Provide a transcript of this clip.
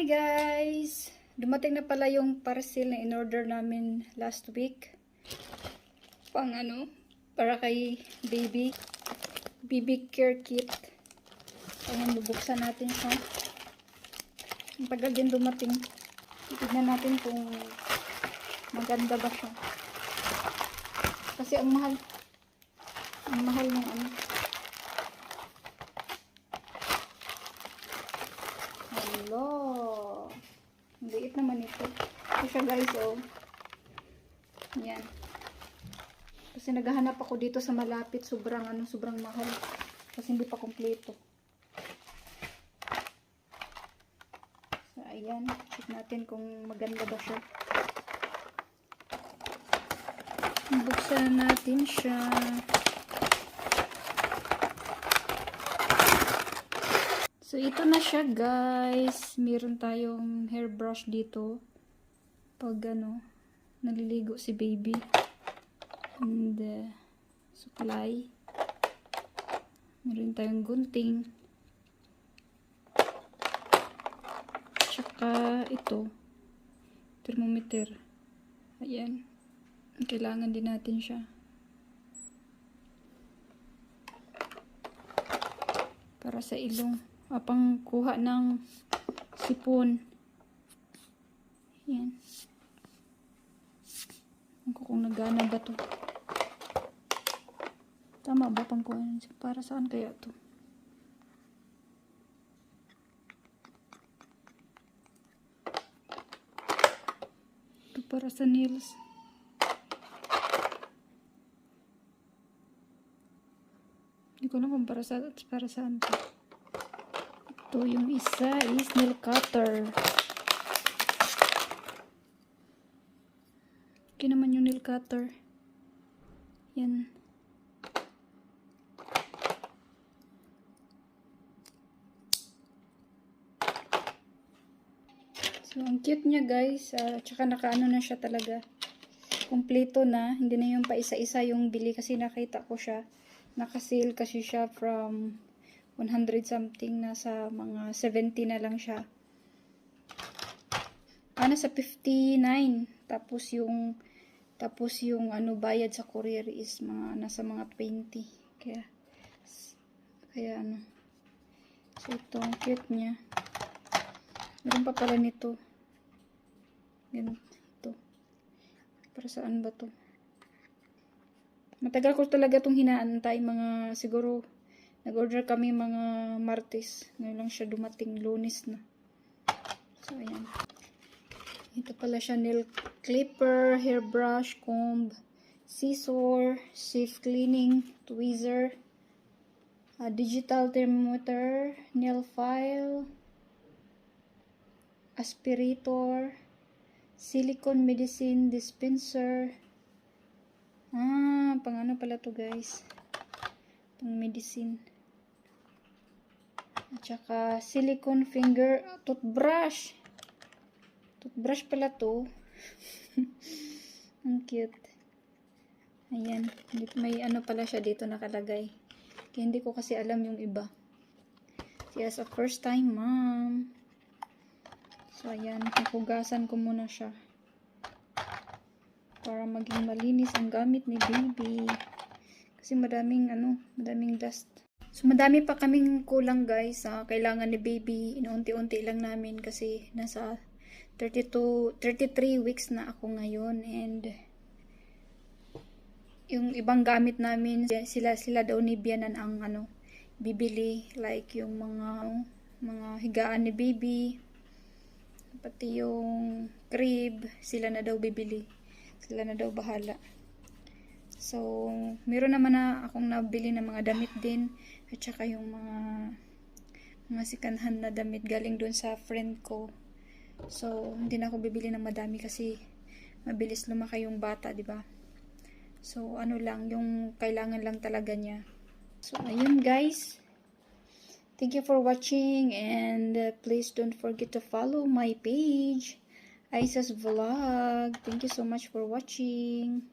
Hi guys! Dumating na pala yung parcel na in-order namin last week. Para kay baby. Baby care kit. Ayan, bubuksan natin siya. Ang tagal din dumating. Tignan natin kung maganda ba siya. Kasi ang mahal. Ang mahal ng Hello! Ang liit naman ito. Ito siya guys, oh. Yan. Kasi naghahanap ako dito sa malapit. Sobrang mahal. Kasi hindi pa kumpleto. So, ayan. Check natin kung maganda ba siya. Buksan natin siya. So, ito na siya guys. Meron tayong hairbrush dito. Pag naliligo si baby. And supply. Meron tayong gunting. Tsaka ito. Thermometer. Ayan. Kailangan din natin siya. Para sa ilong. Pang kuha ng sipon. Yan. Kung nagana ba to? Tama ba pang kuha ng sipon? Para saan kaya to? Ito para sa nails. Hindi ko alam kung para saan to. Ito yung isa is nail cutter. Okay naman yung nail cutter. Yan. So, ang cute niya guys. Tsaka nakaano na siya talaga. Kompleto na. Hindi na yung pa isa-isa yung bili kasi nakita ko siya. Naka-sale kasi siya from 100 something, nasa mga 70 na lang siya. Nasa 59. Tapos yung bayad sa courier is nasa mga 20. Kaya So ito, ang cute niya. Meron pa pala nito. Ganito. Ito. Para saan ba to? Matagal ko talaga itong hinaantay. Siguro nag-order kami mga Martes. Ngayon lang siya dumating. Lunes na. So, ayan. Ito pala siya. Nail clipper, hairbrush, comb, scissor, safe cleaning, tweezer, digital thermometer, nail file, aspirator, silicone medicine dispenser. Pang pala to guys. Pang medicine. At saka silicone finger toothbrush. Toothbrush pala to. Ang cute. Ayan. May pala siya dito nakalagay. Kaya hindi ko kasi alam yung iba. Yes, a first time mom. So ayan. Hugasan ko muna siya. Para maging malinis ang gamit ni baby. Kasi madaming dust. So, madami pa kaming kulang guys. Kailangan ni baby. Inuunti-unti lang namin kasi nasa 33 weeks na ako ngayon. And yung ibang gamit namin, sila daw ni Bianan ang bibili. Like yung mga higaan ni baby. Pati yung crib, sila na daw bibili. Sila na daw bahala. So, meron naman na akong nabili ng mga damit din. At saka yung mga second-hand na damit galing doon sa friend ko. So, hindi na ako bibili ng madami kasi mabilis lumaki yung bata, di ba? So, lang, yung kailangan lang talaga niya. So, ayun guys. Thank you for watching and please don't forget to follow my page, Aisa's Vlog. Thank you so much for watching.